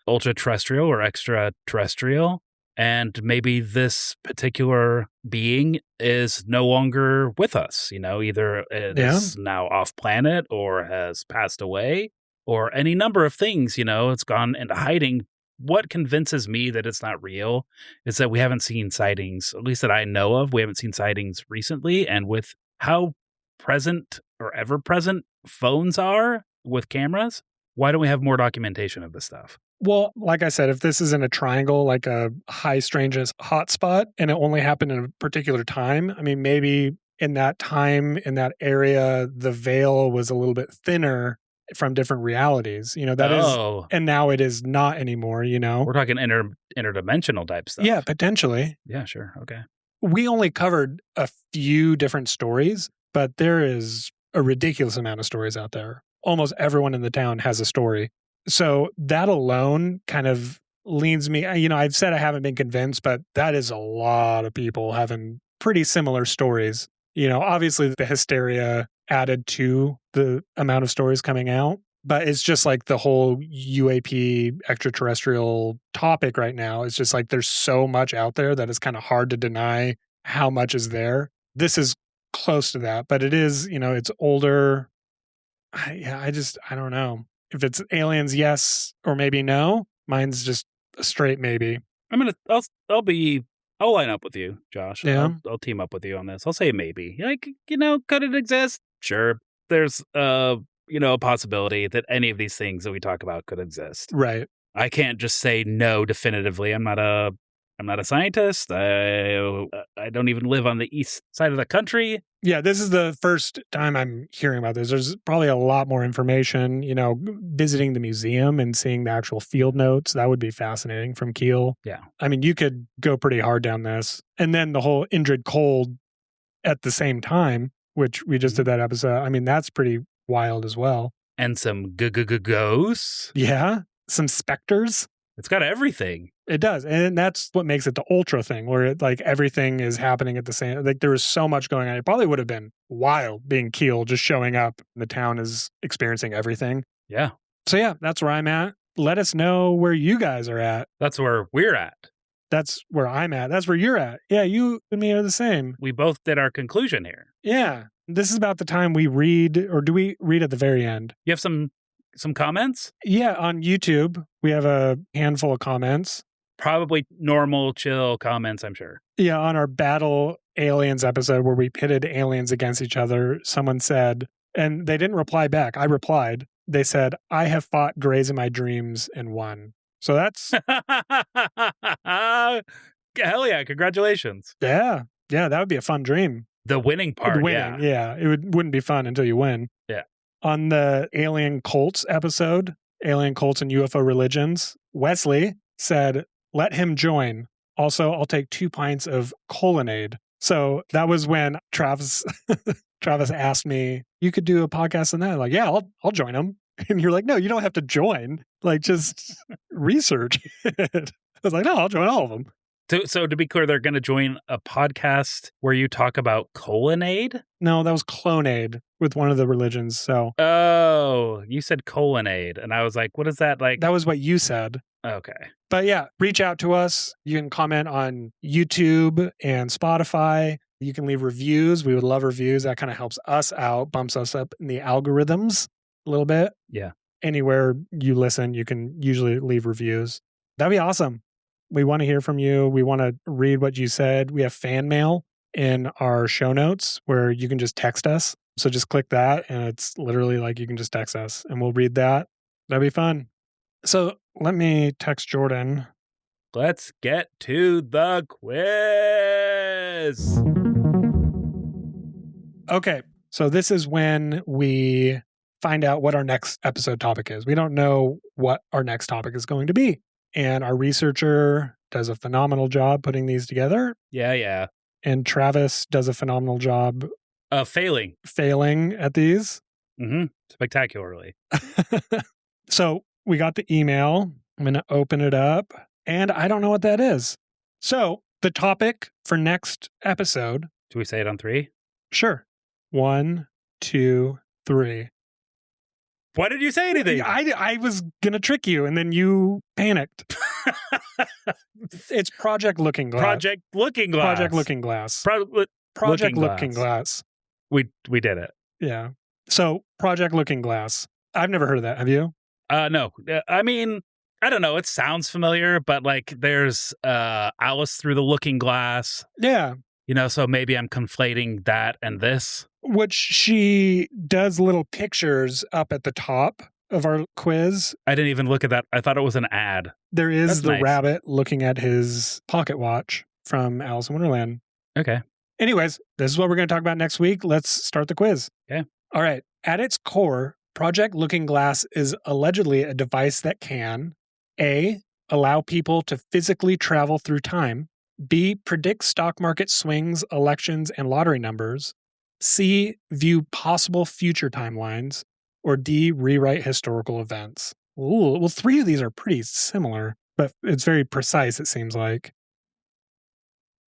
ultra-terrestrial or extraterrestrial. And maybe this particular being is no longer with us. Either it is now off planet or has passed away or any number of things, it's gone into hiding. What convinces me that it's not real is that we haven't seen sightings, at least that I know of. We haven't seen sightings recently. And with how present or ever present phones are with cameras, why don't we have more documentation of this stuff? Well, like I said, if this is in a triangle, like a high strangeness hotspot, and it only happened in a particular time, I mean, maybe in that time, in that area, the veil was a little bit thinner from different realities. That is, and now it is not anymore, We're talking interdimensional type stuff. Yeah, potentially. Yeah, sure. Okay. We only covered a few different stories, but there is a ridiculous amount of stories out there. Almost everyone in the town has a story. So that alone kind of leans me, I've said I haven't been convinced, but that is a lot of people having pretty similar stories. Obviously the hysteria added to the amount of stories coming out, but it's just like the whole UAP extraterrestrial topic right now. It's just like there's so much out there that it's kind of hard to deny how much is there. This is close to that, but it is, it's older. I don't know. If it's aliens, yes, or maybe no. Mine's just a straight maybe. I'll line up with you, Josh. Yeah. I'll team up with you on this. I'll say maybe. Could it exist? Sure. There's a possibility that any of these things that we talk about could exist. Right. I can't just say no definitively. I'm not a scientist. I don't even live on the east side of the country. Yeah, this is the first time I'm hearing about this. There's probably a lot more information, visiting the museum and seeing the actual field notes. That would be fascinating from Keel. Yeah. I mean, you could go pretty hard down this. And then the whole Indrid Cold at the same time, which we just did that episode. I mean, that's pretty wild as well. And some ghosts. Yeah. Some specters. It's got everything. It does. And that's what makes it the ultra thing, where everything is happening at the same, there was so much going on. It probably would have been wild being Keel just showing up. The town is experiencing everything. Yeah. So yeah, that's where I'm at. Let us know where you guys are at. That's where we're at. That's where I'm at. That's where you're at. Yeah, you and me are the same. We both did our conclusion here. Yeah. This is about the time we read, or do we read at the very end? You have some comments? Yeah, on YouTube, we have a handful of comments. Probably normal, chill comments, I'm sure. Yeah, on our Battle Aliens episode where we pitted aliens against each other, someone said, and they didn't reply back. I replied. They said, I have fought Greys in my dreams and won. So that's... Hell yeah, congratulations. Yeah, that would be a fun dream. The winning part, yeah. It wouldn't be fun until you win. Yeah. On the Alien Cults episode, Alien Cults and UFO Religions, Wesley said, let him join. Also, I'll take 2 pints of Colonnade. So that was when Travis asked me, you could do a podcast on that. Like, yeah, I'll join him. And you're like, no, you don't have to join. Like, just research it. I was like, no, I'll join all of them. So to be clear, they're going to join a podcast where you talk about Colonnade? No, that was Clonade with one of the religions. So. Oh, you said Colonnade. And I was like, what is that like? That was what you said. Okay. But yeah, reach out to us. You can comment on YouTube and Spotify. You can leave reviews. We would love reviews. That kind of helps us out, bumps us up in the algorithms a little bit. Yeah. Anywhere you listen, you can usually leave reviews. That'd be awesome. We want to hear from you. We want to read what you said. We have fan mail in our show notes where you can just text us. So just click that and it's literally like you can just text us and we'll read that. That'd be fun. So let me text Jordan. Let's get to the quiz. Okay. So this is when we find out what our next episode topic is. We don't know what our next topic is going to be. And our researcher does a phenomenal job putting these together. Yeah. And Travis does a phenomenal job failing at these. Mm-hmm. Spectacularly. So we got the email. I'm going to open it up. And I don't know what that is. So the topic for next episode. Do we say it on 3? Sure. 1, 2, 3. Why did you say anything? I was going to trick you, and then you panicked. It's Project Looking Glass. Project Looking Glass. Project Looking Glass. Project Looking Glass. We did it. Yeah. So, Project Looking Glass. I've never heard of that. Have you? No. I mean, I don't know. It sounds familiar, but like there's Alice Through the Looking Glass. Yeah. You know, so maybe I'm conflating that and this. Which she does little pictures up at the top of our quiz. I didn't even look at that. I thought it was an ad. There is That's the nice. rabbit looking at his pocket watch from Alice in Wonderland. Okay. Anyways, this is what we're going to talk about next week. Let's start the quiz. Okay. All right. At its core, Project Looking Glass is allegedly a device that can A, allow people to physically travel through time, B, predict stock market swings, elections, and lottery numbers, C, view possible future timelines, or D, rewrite historical events. Ooh, well, 3 of these are pretty similar, but it's very precise, it seems like.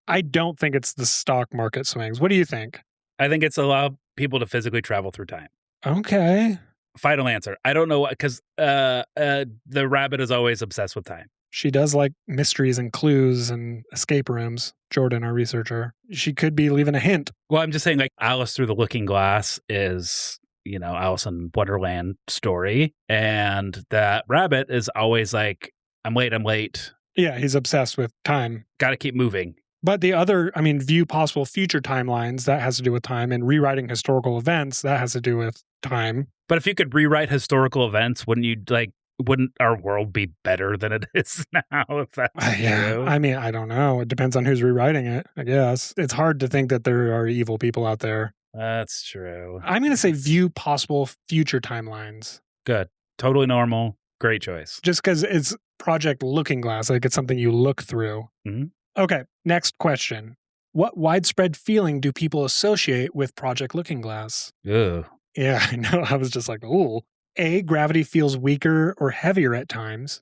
I don't think it's the stock market swings. What do you think? I think it's allow people to physically travel through time. Okay. Final answer. I don't know what, because the rabbit is always obsessed with time. She does like mysteries and clues and escape rooms. Jordan, our researcher, she could be leaving a hint. Well, I'm just saying, like, Alice Through the Looking Glass is, you know, Alice in Wonderland story. And that rabbit is always like, I'm late. Yeah, he's obsessed with time. Got to keep moving. But the other, I mean, view possible future timelines, that has to do with time. And rewriting historical events, that has to do with time. But if you could rewrite historical events, wouldn't our world be better than it is now, if that's true? I mean, I don't know. It depends on who's rewriting it, I guess. It's hard to think that there are evil people out there. That's true. I'm going to say view possible future timelines. Good. Totally normal. Great choice. Just because it's Project Looking Glass, like it's something you look through. Mm-hmm. Okay, next question. What widespread feeling do people associate with Project Looking Glass? Ugh. Yeah, I know. I was just like, ooh. A, gravity feels weaker or heavier at times.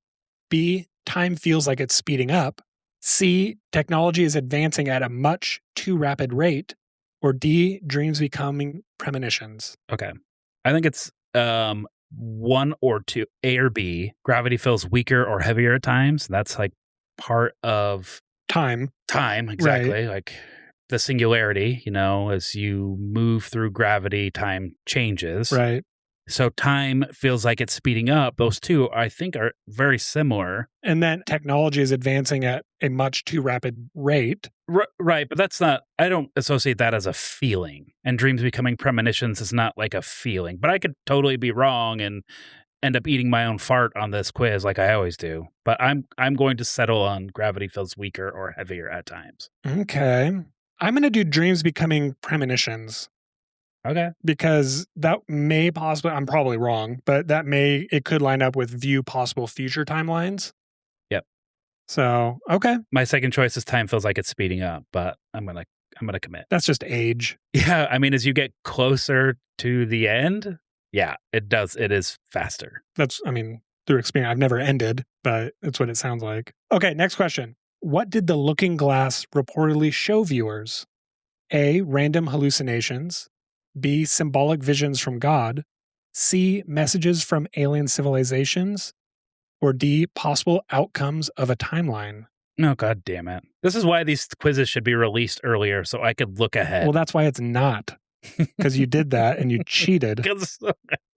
B, time feels like it's speeding up. C, technology is advancing at a much too rapid rate. Or D, dreams becoming premonitions. Okay. I think it's 1 or 2, A or B. Gravity feels weaker or heavier at times. That's like part of time, exactly. Right. Like the singularity, you know, as you move through gravity, time changes. Right. So time feels like it's speeding up. Those two, I think, are very similar. And then technology is advancing at a much too rapid rate. Right, but that's not, I don't associate that as a feeling. And dreams becoming premonitions is not like a feeling. But I could totally be wrong and end up eating my own fart on this quiz like I always do. But I'm going to settle on gravity feels weaker or heavier at times. Okay. I'm going to do dreams becoming premonitions. Okay. Because that may possibly, I'm probably wrong, but it could line up with view possible future timelines. Yep. So, okay. My second choice is time feels like it's speeding up, but I'm going to commit. That's just age. Yeah. I mean, as you get closer to the end, yeah, it does. It is faster. Through experience, I've never ended, but it's what it sounds like. Okay. Next question. What did the Looking Glass reportedly show viewers? A, random hallucinations. B, symbolic visions from God. C, messages from alien civilizations. Or D, possible outcomes of a timeline. Oh, God damn it. This is why these quizzes should be released earlier so I could look ahead. Well, that's why it's not. Because you did that and you cheated. Because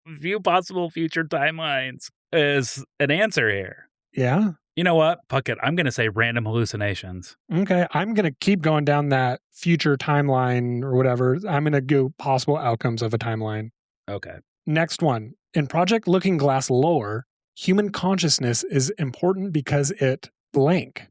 view possible future timelines is an answer here. Yeah? You know what? Fuck it. I'm going to say random hallucinations. Okay. I'm going to keep going down that future timeline or whatever. I'm going to go possible outcomes of a timeline. Okay. Next one. In Project Looking Glass lore, human consciousness is important because it blank.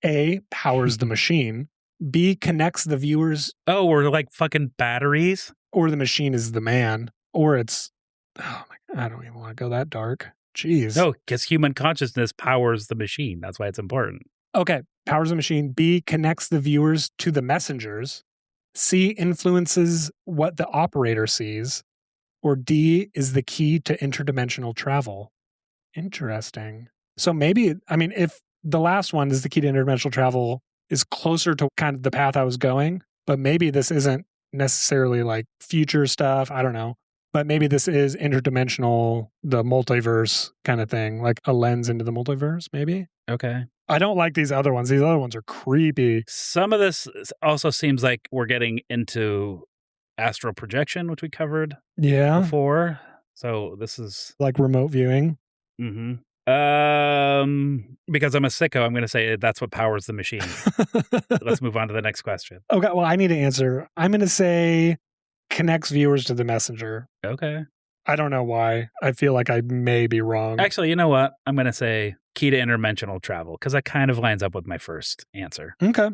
A, powers the machine. B, connects the viewers. Oh, we're like fucking batteries? Or the machine is the man. Or it's, oh my God, I don't even want to go that dark. Jeez. No, because human consciousness powers the machine. That's why it's important. Okay. Powers the machine. B, connects the viewers to the messengers. C, influences what the operator sees. Or D, is the key to interdimensional travel. Interesting. So maybe, if the last one is the key to interdimensional travel is closer to kind of the path I was going, but maybe this isn't necessarily like future stuff. I don't know. But maybe this is interdimensional, the multiverse kind of thing, like a lens into the multiverse, maybe. Okay. I don't like these other ones. These other ones are creepy. Some of this also seems like we're getting into astral projection, which we covered before. So this is like remote viewing. Mm-hmm. Because I'm a sicko, I'm going to say that's what powers the machine. Let's move on to the next question. Okay, well, I need to answer. I'm going to say connects viewers to the messenger. Okay. I don't know why. I feel like I may be wrong. Actually, you know what? I'm going to say key to interdimensional travel because that kind of lines up with my first answer. Okay.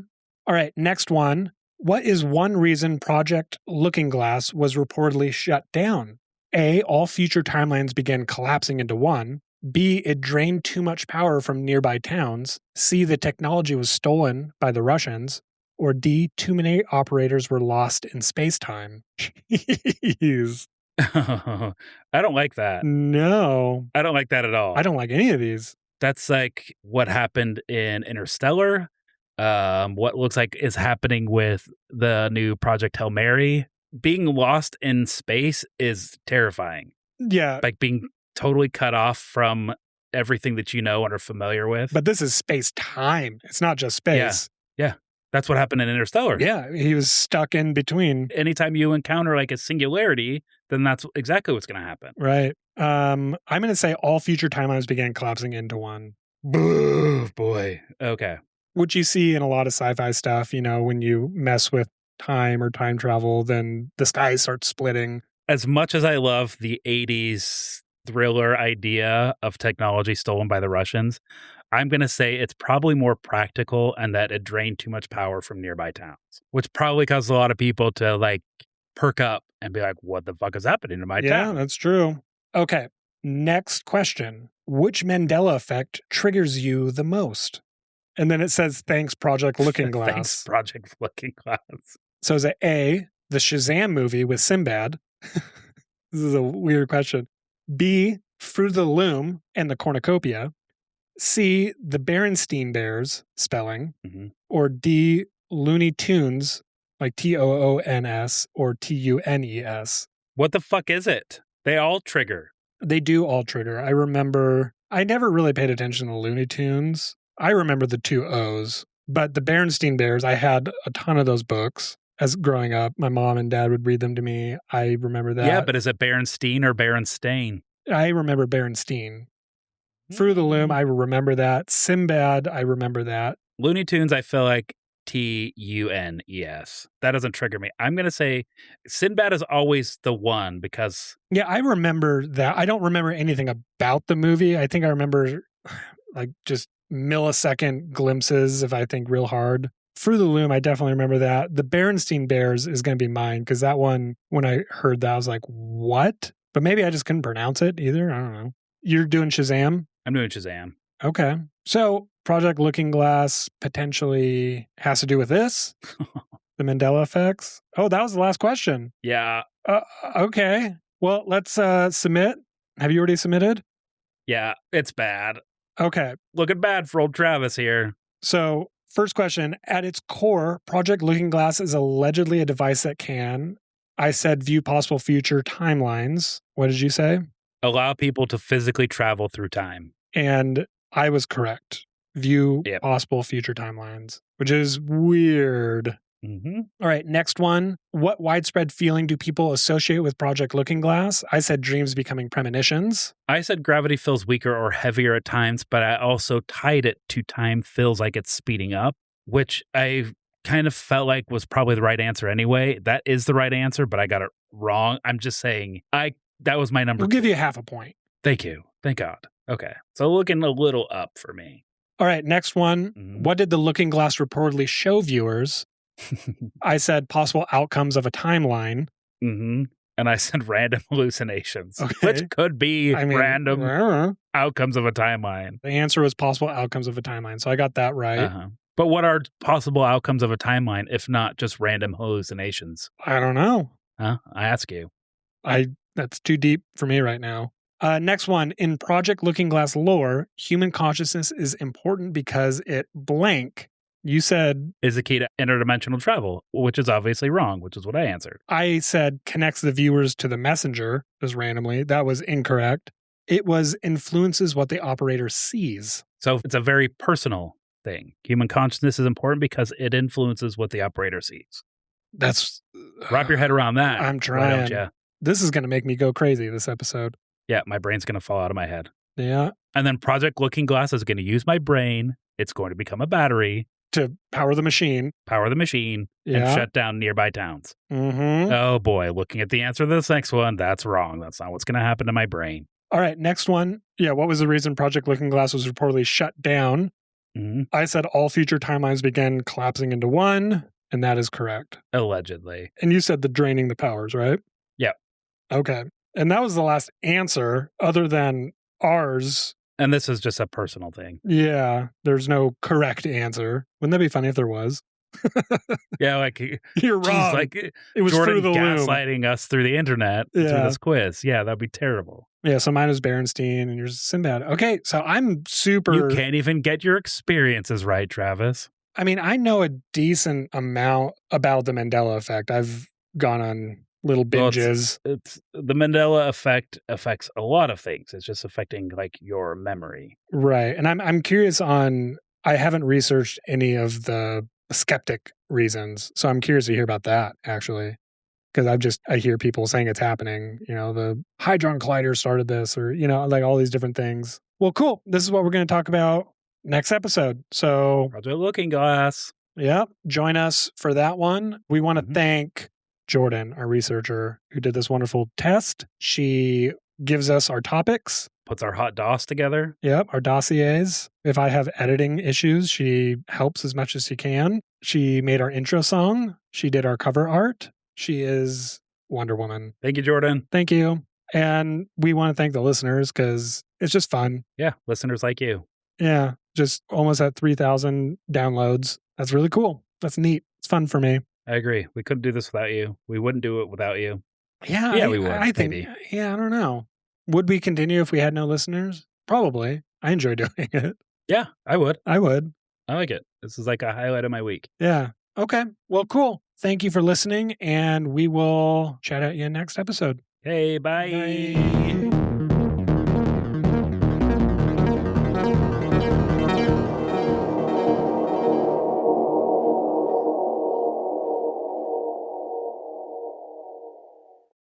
All right, next one. What is one reason Project Looking Glass was reportedly shut down? A, all future timelines began collapsing into one. B, it drained too much power from nearby towns. C, the technology was stolen by the Russians. Or D, too many operators were lost in space-time. Jeez. I don't like that. No. I don't like that at all. I don't like any of these. That's like what happened in Interstellar. What looks like is happening with the new Project Hail Mary. Being lost in space is terrifying. Yeah. Like being totally cut off from everything that you know and are familiar with. But this is space-time. It's not just space. Yeah. That's what happened in Interstellar. Yeah, he was stuck in between. Anytime you encounter like a singularity, then that's exactly what's going to happen. Right. I'm going to say all future timelines began collapsing into one. Boo, boy. Okay. Which you see in a lot of sci-fi stuff, you know, when you mess with time or time travel, then the sky starts splitting. As much as I love the 80s thriller idea of technology stolen by the Russians, I'm going to say it's probably more practical and that it drained too much power from nearby towns, which probably caused a lot of people to like perk up and be like, what the fuck is happening to my town? Yeah, that's true. Okay, next question. Which Mandela effect triggers you the most? And then it says, thanks, Project Looking Glass. Thanks, Project Looking Glass. So is it A, the Shazam movie with Sinbad? This is a weird question. B, Fruit of the Loom and the Cornucopia. C, the Berenstein Bears spelling. Mm-hmm. Or D, Looney Tunes, like Toons or Tunes. What the fuck is it? They all trigger. They do all trigger. I remember, I never really paid attention to Looney Tunes. I remember the two O's, but the Berenstein Bears, I had a ton of those books as growing up. My mom and dad would read them to me. I remember that. Yeah, but is it Berenstein or Berenstain? I remember Berenstein. Fruit of the Loom, I remember that. Sinbad, I remember that. Looney Tunes, I feel like Tunes. That doesn't trigger me. I'm going to say Sinbad is always the one because... Yeah, I remember that. I don't remember anything about the movie. I think I remember like just millisecond glimpses if I think real hard. Fruit of the Loom, I definitely remember that. The Berenstein Bears is going to be mine because that one, when I heard that, I was like, what? But maybe I just couldn't pronounce it either. I don't know. You're doing Shazam? I'm doing Shazam. Okay. So Project Looking Glass potentially has to do with this? The Mandela effects? Oh, that was the last question. Yeah. Okay. Well, let's submit. Have you already submitted? Yeah, it's bad. Okay. Looking bad for old Travis here. So first question, at its core, Project Looking Glass is allegedly a device that can, I said, view possible future timelines. What did you say? Allow people to physically travel through time. And I was correct. View possible future timelines, which is weird. Mm-hmm. All right, next one. What widespread feeling do people associate with Project Looking Glass? I said dreams becoming premonitions. I said gravity feels weaker or heavier at times, but I also tied it to time feels like it's speeding up, which I kind of felt like was probably the right answer anyway. That is the right answer, but I got it wrong. I'm just saying that was my number. We'll give you half a point. Thank you. Thank God. Okay. So looking a little up for me. All right, next one. Mm-hmm. What did the Looking Glass reportedly show viewers? I said possible outcomes of a timeline. Mm-hmm. And I said random hallucinations, which could be random outcomes of a timeline. The answer was possible outcomes of a timeline. So I got that right. Uh-huh. But what are possible outcomes of a timeline if not just random hallucinations? I don't know. Huh? I ask you. That's too deep for me right now. Next one. In Project Looking Glass lore, human consciousness is important because it blank You said is the key to interdimensional travel, which is obviously wrong, which is what I answered. I said connects the viewers to the messenger just randomly. That was incorrect. It was influences what the operator sees. So it's a very personal thing. Human consciousness is important because it influences what the operator sees. That's Wrap your head around that. I'm Why trying. don't you? This is going to make me go crazy this episode. Yeah, my brain's going to fall out of my head. Yeah. And then Project Looking Glass is going to use my brain. It's going to become a battery. To power the machine. And shut down nearby towns. Mm-hmm. Oh boy, looking at the answer to this next one, that's wrong. That's not what's going to happen to my brain. All right, next one. Yeah, what was the reason Project Looking Glass was reportedly shut down? Mm-hmm. I said all future timelines began collapsing into one, and that is correct. Allegedly. And you said the draining the powers, right? Yeah. Okay. And that was the last answer other than ours. And this is just a personal thing. Yeah, there's no correct answer. Wouldn't that be funny if there was? Yeah, like you're wrong. Like it was Jordan through the gaslighting us through the internet through this quiz. Yeah, that'd be terrible. Yeah, so mine is Berenstein and yours is Sinbad. Okay, so I'm super. You can't even get your experiences right, Travis. I mean, I know a decent amount about the Mandela effect. I've gone on little binges. Well, it's the Mandela effect affects a lot of things. It's just affecting like your memory, right? And I'm curious on. I haven't researched any of the skeptic reasons, so I'm curious to hear about that actually, because I hear people saying it's happening. You know, the Hadron Collider started this, or you know, like all these different things. Well, cool. This is what we're going to talk about next episode. So, Project Looking Glass. Yeah, join us for that one. We want to thank Jordan, our researcher, who did this wonderful test. She gives us our topics. Puts our hot DOS together. Yep, our dossiers. If I have editing issues, she helps as much as she can. She made our intro song. She did our cover art. She is Wonder Woman. Thank you, Jordan. Thank you. And we want to thank the listeners because it's just fun. Yeah, listeners like you. Yeah, just almost at 3,000 downloads. That's really cool. That's neat. It's fun for me. I agree. We couldn't do this without you. We wouldn't do it without you. Yeah, we would. I think. Maybe. Yeah, I don't know. Would we continue if we had no listeners? Probably. I enjoy doing it. Yeah, I would. I would. I like it. This is like a highlight of my week. Yeah. Okay. Well, cool. Thank you for listening, and we will chat at you next episode. Hey, bye.